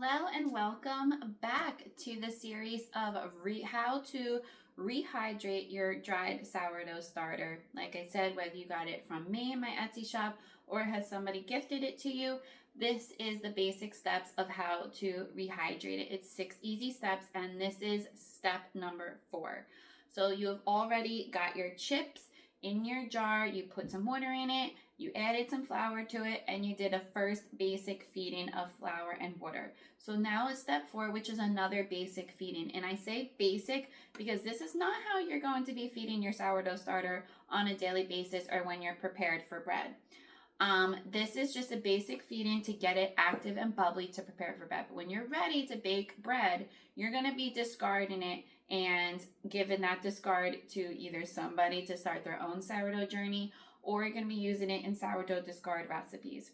Hello and welcome back to the series of how to rehydrate your dried sourdough starter. Like I said, whether you got it from me in my Etsy shop or has somebody gifted it to you, this is the basic steps of how to rehydrate it. It's 6 easy steps and this is step number 4. So you have already got your chips in your jar, you put some water in it, you added some flour to it, and you did a first basic feeding of flour and water. So now is step 4, which is another basic feeding. And I say basic because this is not how you're going to be feeding your sourdough starter on a daily basis or when you're prepared for bread. This is just a basic feeding to get it active and bubbly to prepare for bread. But when you're ready to bake bread, you're going to be discarding it and giving that discard to either somebody to start their own sourdough journey, or you're going to be using it in sourdough discard recipes.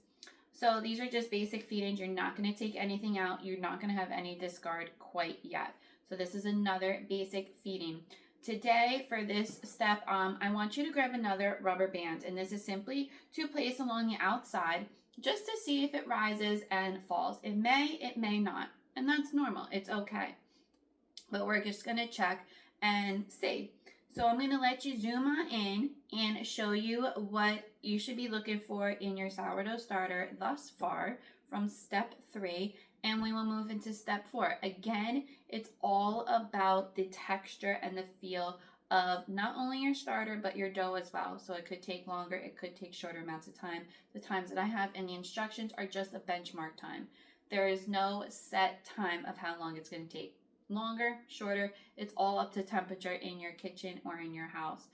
So these are just basic feedings. You're not going to take anything out. You're not going to have any discard quite yet. So this is another basic feeding. Today, for this step, I want you to grab another rubber band, and this is simply to place along the outside just to see if it rises and falls. It may not, and that's normal. It's okay. But we're just going to check and see. So I'm going to let you zoom on in and show you what you should be looking for in your sourdough starter thus far from step 3, and we will move into step 4. Again, it's all about the texture and the feel of not only your starter but your dough as well. So it could take longer, it could take shorter amounts of time. The times that I have in the instructions are just a benchmark time. There is no set time of how long it's going to take. Longer, shorter, it's all up to temperature in your kitchen or in your house.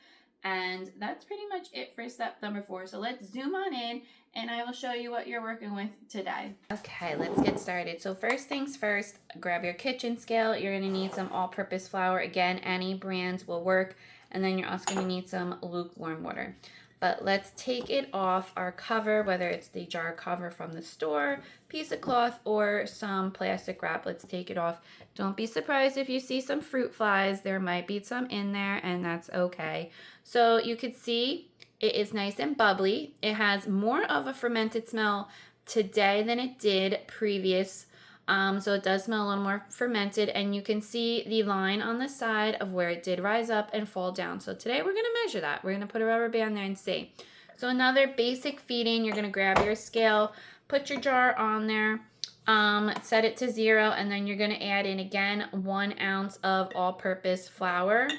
And that's pretty much it for step number 4. So let's zoom on in and I will show you what you're working with today. Okay, let's get started. So first things first, grab your kitchen scale. You're going to need some all-purpose flour. Again, any brands will work. And then you're also going to need some lukewarm water. But let's take it off our cover, whether it's the jar cover from the store, piece of cloth, or some plastic wrap. Let's take it off. Don't be surprised if you see some fruit flies. There might be some in there, and that's okay. So you could see it is nice and bubbly. It has more of a fermented smell today than it did previous. So it does smell a little more fermented, and you can see the line on the side of where it did rise up and fall down. So today we're going to measure that. We're going to put a rubber band there and see. So another basic feeding, you're going to grab your scale, put your jar on there, set it to 0, and then you're going to add in again 1 ounce of all-purpose flour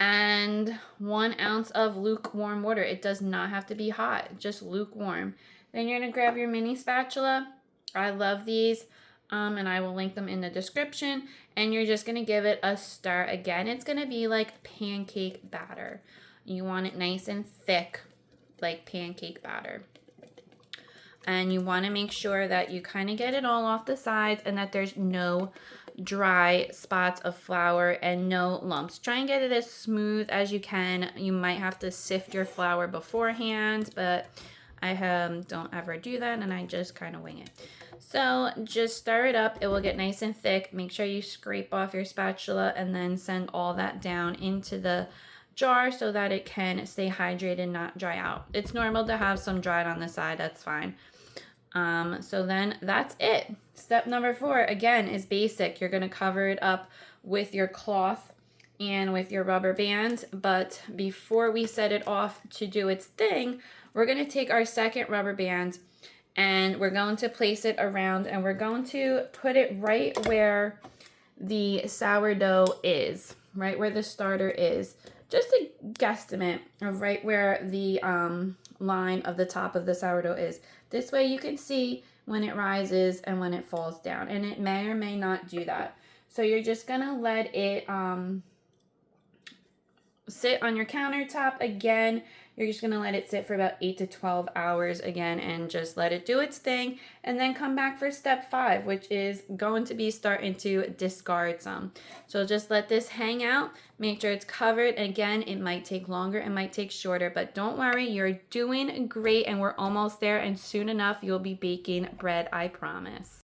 and 1 ounce of lukewarm water. It does not have to be hot, just lukewarm. Then you're going to grab your mini spatula. I love these, and I will link them in the description, and you're just going to give it a stir. Again, it's going to be like pancake batter. You want it nice and thick, like pancake batter. And you want to make sure that you kind of get it all off the sides and that there's no dry spots of flour and no lumps. Try and get it as smooth as you can. You might have to sift your flour beforehand, but I don't ever do that, and I just kind of wing it. So just stir it up. It will get nice and thick. Make sure you scrape off your spatula and then send all that down into the jar so that it can stay hydrated and not dry out. It's normal to have some dried on the side. That's fine. So then that's it. Step number 4, again, is basic. You're going to cover it up with your cloth and with your rubber band. But before we set it off to do its thing, we're going to take our second rubber band and we're going to place it around, and we're going to put it right where the sourdough is, right where the starter is. Just a guesstimate of right where the line of the top of the sourdough is. This way you can see when it rises and when it falls down, and it may or may not do that. So you're just going to let it sit on your countertop. Again, you're just going to let it sit for about 8 to 12 hours again, and just let it do its thing, and then come back for step 5, which is going to be starting to discard some. So just let this hang out, make sure it's covered. Again, it might take longer, it might take shorter, but don't worry, you're doing great, and we're almost there, and soon enough you'll be baking bread, I promise.